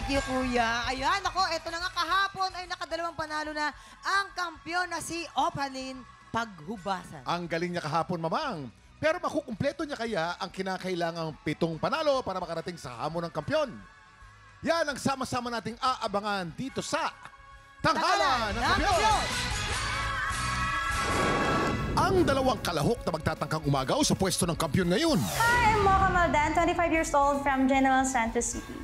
Thank you, Kuya. Ayan, ako, eto na nga kahapon ay nakadalawang panalo na ang kampyon na si Opaline Paghubasan. Ang galing niya kahapon, Mamang. Pero makukumpleto niya kaya ang kinakailangang 7 panalo para makarating sa hamon ng kampyon. Yan ang sama-sama nating aabangan dito sa Tanghalan ng Kampyon! Ang dalawang kalahok na magtatangkang umagaw sa pwesto ng kampyon ngayon. Hi, I'm Mocha Maldan, 25 years old from General Santos City.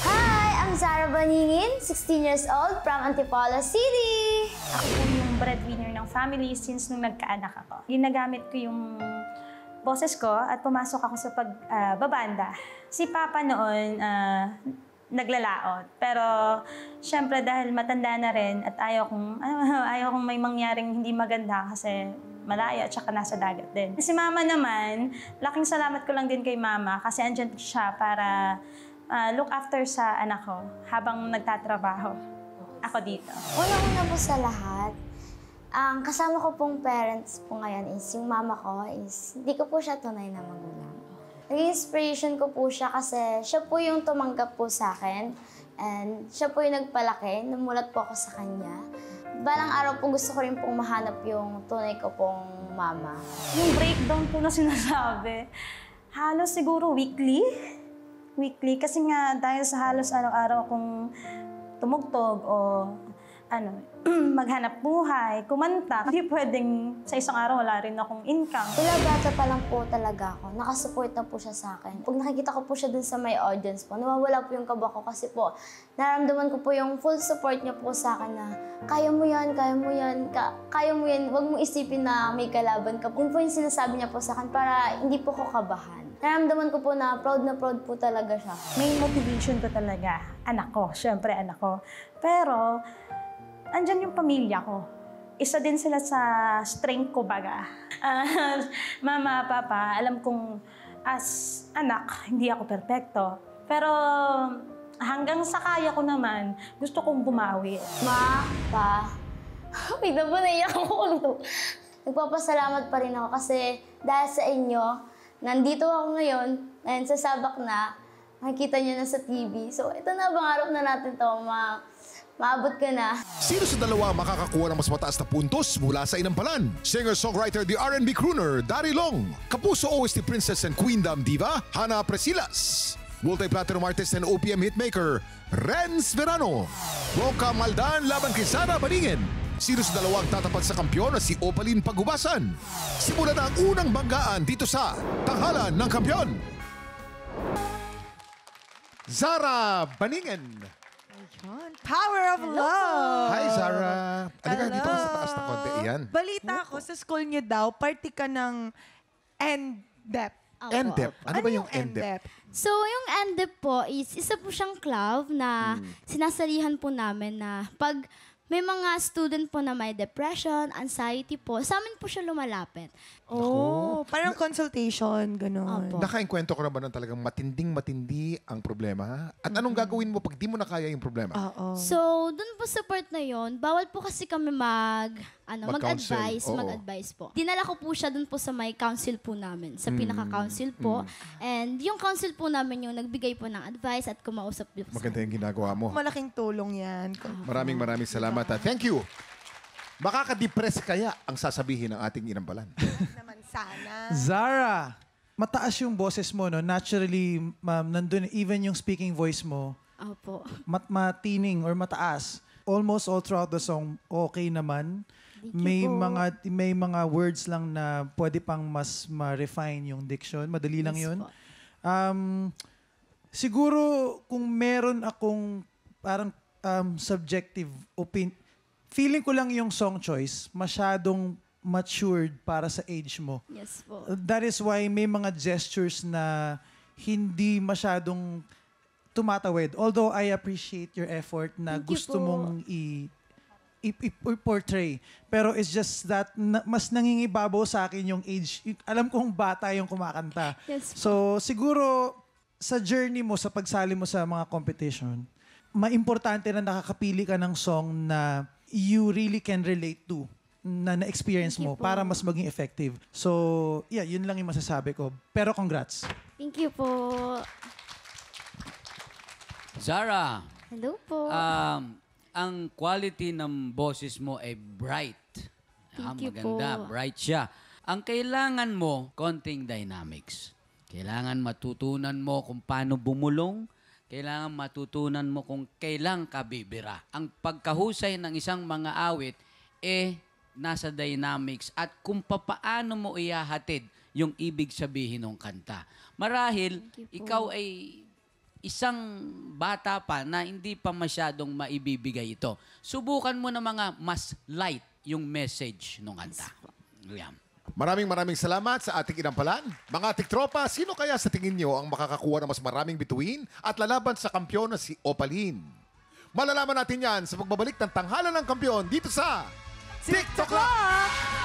Hi, I'm Zara Baningin, 16 years old from Antipolo City. Ako po yung breadwinner ng family since nung nagkaanak ako. Ginagamit ko yung boses ko at pumasok ako sa pagbabanda. Si Papa noon, naglalaot. Pero, syempre dahil matanda na rin at ayaw kong may mangyaring hindi maganda kasi malayo at saka nasa dagat din. Si Mama naman, laking salamat ko lang din kay Mama kasi andyan siya para look after sa anak ko habang nagtatrabaho ako dito. Una-una po sa lahat, ang kasama ko pong parents po ngayon is yung mama ko is hindi ko po siya tunay na magulang. Naging inspiration ko po siya kasi siya po yung tumanggap po sa akin and siya po yung nagpalaki, namulat po ako sa kanya. Balang araw po gusto ko rin pong mahanap yung tunay ko pong mama. Yung breakdown po na sinasabi, halos siguro weekly. Weekly kasi nga dahil sa halos araw-araw kong tumugtog o maghanap buhay, kumanta. Hindi pwedeng sa isang araw wala rin akong income. Mula bata pa lang po talaga ako. Nakasupport na po siya sa akin. Pag nakikita ko po siya dun sa may audience po, nawawala po yung kaba ko kasi po, naramdaman ko po yung full support niya po sa akin na kaya mo yan, kaya mo yan, kaya mo yan, huwag mo isipin na may kalaban ka. Yun po yung sinasabi niya po sa akin para hindi po ko kabahan. Naramdaman ko po na proud po talaga siya. May motivation ko talaga. Anak ko, syempre anak ko. Pero, andyan yung pamilya ko. Isa din sila sa strength ko baga. Mama, Papa, alam kong as anak, hindi ako perpekto. Pero hanggang sa kaya ko naman, gusto kong bumawi. Ma, Pa, wait na po, naiyak ako. Nagpapasalamat pa rin ako kasi dahil sa inyo, nandito ako ngayon sa Sabak na, makikita niyo na sa TV. So ito na, pangarap na natin to, maabot ka na. Sino sa dalawa makakakuha ng mas mataas na puntos mula sa inampalan? Singer-songwriter, the R&B crooner, Dari Long. Kapuso OST Princess and Queendom Diva, Hana Presilas. Multi-platinum artist and OPM hitmaker, Renz Verano. Mocha Maldan laban kay Zara Baningin. Sino sa dalawang tatapat sa kampyon na si Opaline Paghubasan? Simulan na ang unang banggaan dito sa Tanghalan ng Kampyon. Zara Baningin. Ayan, Power of Love! Hi, Zara. Halika dito ka sa taas na konti. Iyan. Balita ko sa school niyo daw, party ka ng NDEP. NDEP. Ano ba yung NDEP? So, yung NDEP po is isa po siyang club na sinasalihan po namin na pag may mga student po na may depression, anxiety po, sa amin po siya lumalapit. Oh, parang consultation, gano'n. Opo. Nakainkwento ko na ba ng talagang matinding-matindi ang problema? At anong gagawin mo pag di mo na kaya yung problema? Oo. So, dun po sa part na yon, bawal po kasi kami Mag-counsel. Oo. mag-advise po. Dinala ko po siya dun po sa may council po namin, sa pinaka-council po. And yung council po namin yung nagbigay po ng advice at kumausap po. Maganda yung ginagawa mo. Malaking tulong yan. Maraming salamat. Thank you. Makaka-depress kaya ang sasabihin ng ating inampalan? Naman sana. Zara, mataas yung boses mo, no? Naturally, nandun, even yung speaking voice mo, Opo. matining or mataas. Almost all throughout the song, okay naman. May mga words lang na pwede pang mas ma-refine yung diction. Madali lang yun. Po. Siguro, kung meron akong parang subjective opinion, feeling ko lang yung song choice, masyadong matured para sa age mo. Yes po. That is why may mga gestures na hindi masyadong tumatawid. Although I appreciate your effort na Thank you gusto po. mong i-portray. Pero it's just that mas nangingibabaw sa akin yung age. Alam kong bata yung kumakanta. Yes po. So siguro sa journey mo, sa pagsali mo sa mga competition, maimportante na nakakapili ka ng song na you really can relate to, na na-experience mo para mas maging effective. So, yeah, yun lang yung masasabi ko. Pero congrats. Thank you po. Zara, Hello po. Ang quality ng boses mo ay bright. Thank you maganda, po. bright siya. Ang kailangan mo, konting dynamics. Kailangan matutunan mo kung paano bumulong. Kailangan matutunan mo kung kailan ka bibira. Ang pagkahusay ng isang mga awit, nasa dynamics at kung papaano mo ihahatid yung ibig sabihin ng kanta. Marahil, ikaw ay isang bata pa na hindi pa masyadong maibibigay ito. Subukan mo na mga mas light yung message ng kanta. Yan. Maraming salamat sa ating inampalan. Mga tiktropa, sino kaya sa tingin nyo ang makakakuha ng mas maraming bituin at lalaban sa kampiyon na si Opaline? Malalaman natin yan sa pagbabalik ng tanghalan ng kampiyon dito sa TikTok Clock!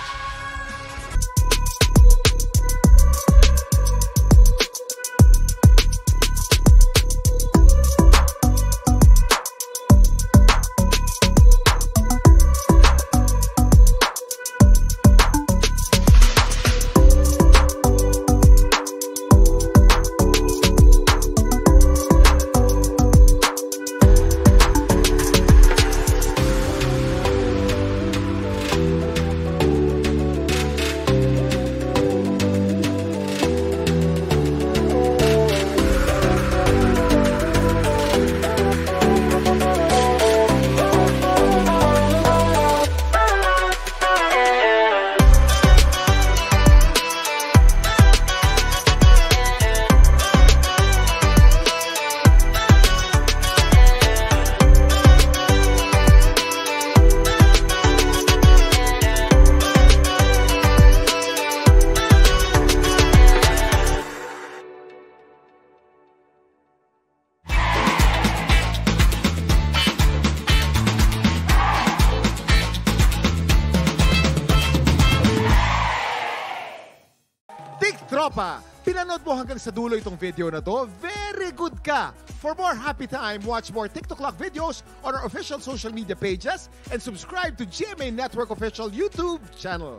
Tropa, pinanood mo hanggang sa dulo itong video na to, very good ka! For more happy time, watch more TikTok Clock videos on our official social media pages and subscribe to GMA Network official YouTube channel.